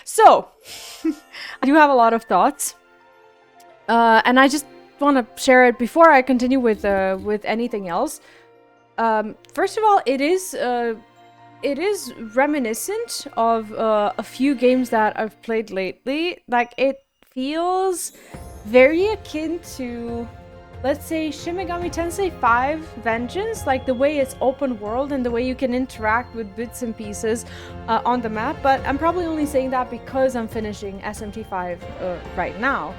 So, I do have a lot of thoughts, and I just want to share it before I continue with anything else. First of all, it is reminiscent of a few games that I've played lately. Like, it feels very akin to, let's say, Shin Megami Tensei 5 Vengeance, like the way it's open world and the way you can interact with bits and pieces on the map. But I'm probably only saying that because I'm finishing SMT5 right now.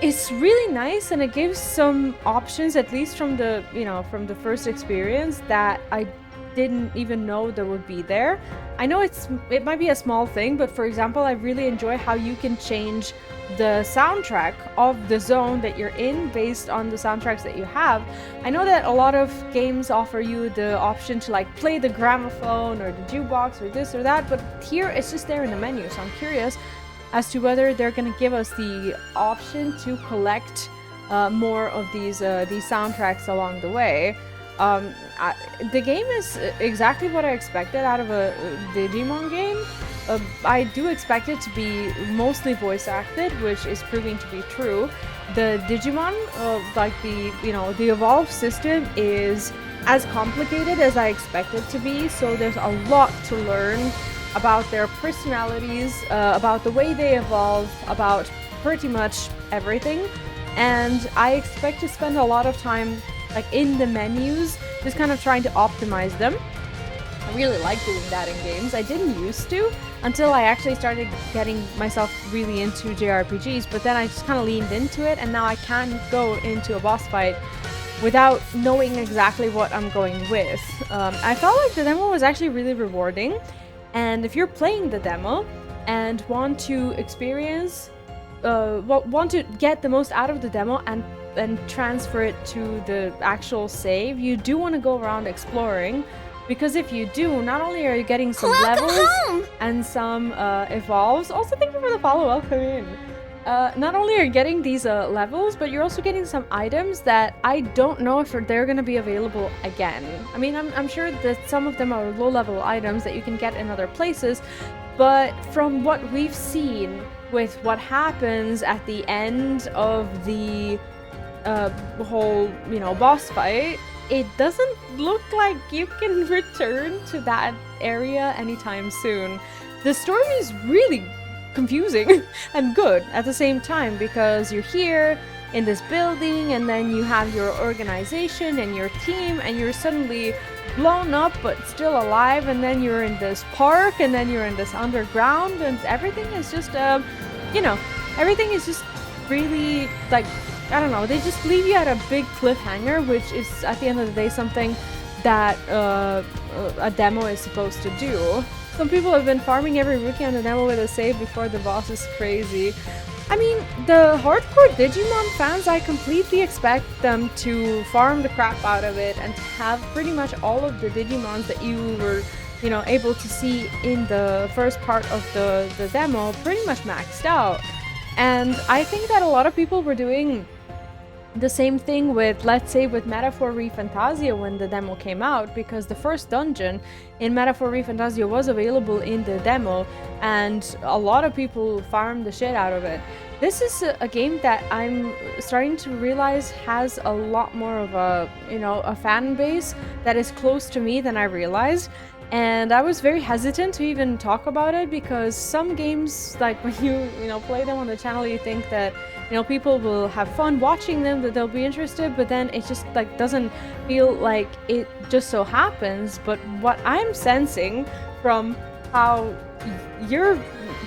It's really nice, and it gives some options, at least from the from the first experience, that I didn't even know there would be there. I know it might be a small thing, but for example, I really enjoy how you can change the soundtrack of the zone that you're in based on the soundtracks that you have. I know that a lot of games offer you the option to like play the gramophone or the jukebox or this or that, but here it's just there in the menu. So I'm curious as to whether they're going to give us the option to collect more of these soundtracks along the way. The game is exactly what I expected out of a Digimon game. I do expect it to be mostly voice acted, which is proving to be true. The Digimon, like the evolve system, is as complicated as I expect it to be. So there's a lot to learn about their personalities, about the way they evolve, about pretty much everything. And I expect to spend a lot of time like in the menus, just kind of trying to optimize them. I really like doing that in games. I didn't used to until I actually started getting myself really into JRPGs, but then I just kind of leaned into it, and now I can go into a boss fight without knowing exactly what I'm going with. I felt like the demo was actually really rewarding, and if you're playing the demo and want to experience, want to get the most out of the demo and transfer it to the actual save, you do want to go around exploring, because if you do, not only are you getting some levels and some evolves. Also, thank you for the follow. Welcome in. Not only are you getting these levels, but you're also getting some items that I don't know if they're going to be available again. I mean, I'm sure that some of them are low-level items that you can get in other places, but from what we've seen with what happens at the end of the whole, boss fight, it doesn't look like you can return to that area anytime soon. The story is really confusing and good at the same time, because you're here in this building and then you have your organization and your team, and you're suddenly blown up but still alive, and then you're in this park, and then you're in this underground, and everything is just everything is just really, like, I don't know, they just leave you at a big cliffhanger, which is at the end of the day something that a demo is supposed to do. Some people have been farming every rookie on the demo with a save before the boss is crazy. I mean, the hardcore Digimon fans, I completely expect them to farm the crap out of it and to have pretty much all of the Digimons that you were, able to see in the first part of the demo pretty much maxed out. And I think that a lot of people were doing the same thing with, let's say, with Metaphor ReFantasia when the demo came out, because the first dungeon in Metaphor ReFantasia was available in the demo, and a lot of people farmed the shit out of it. This is a game that I'm starting to realize has a lot more of a fan base that is close to me than I realized. And I was very hesitant to even talk about it, because some games, like when you play them on the channel, you think that people will have fun watching them, that they'll be interested, but then it just like doesn't feel like it just so happens. But what I'm sensing from how you're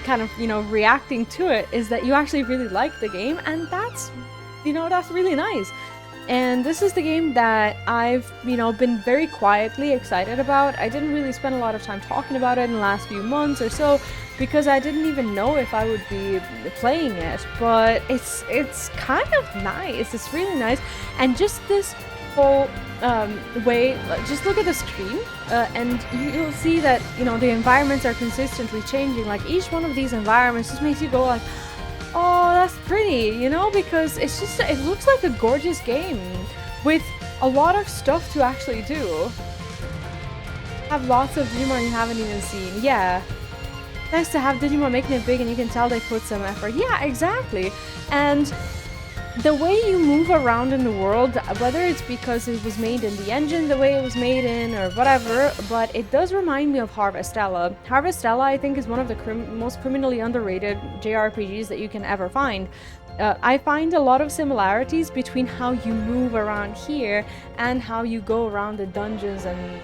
kind of reacting to it is that you actually really like the game, and that's really nice. And this is the game that I've, been very quietly excited about. I didn't really spend a lot of time talking about it in the last few months or so, because I didn't even know if I would be playing it. But it's kind of nice. It's really nice. And just this whole way, just look at the screen, and you'll see that, the environments are consistently changing. Like, each one of these environments just makes you go like, oh, that's pretty, because it looks like a gorgeous game with a lot of stuff to actually do. Have lots of Digimon you haven't even seen. Yeah. nice to have Digimon making it big, and you can tell they put some effort. Yeah, exactly. And the way you move around in the world, whether it's because it was made in the engine the way it was made in or whatever, but it does remind me of Harvestella. Harvestella, I think, is one of the most criminally underrated JRPGs that you can ever find. I find a lot of similarities between how you move around here and how you go around the dungeons and,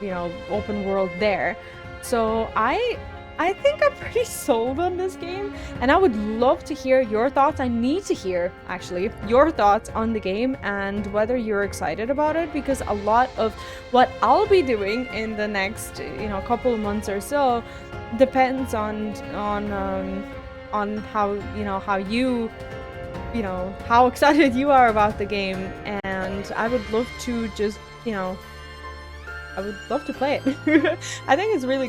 you know, open world there. So I think I'm pretty sold on this game, and I would love to hear your thoughts. I need to hear, actually, your thoughts on the game and whether you're excited about it, because a lot of what I'll be doing in the next, you know, couple of months or so depends on how, you know, how excited you are about the game, and I would love to just, you know, I would love to play it. I think it's really good.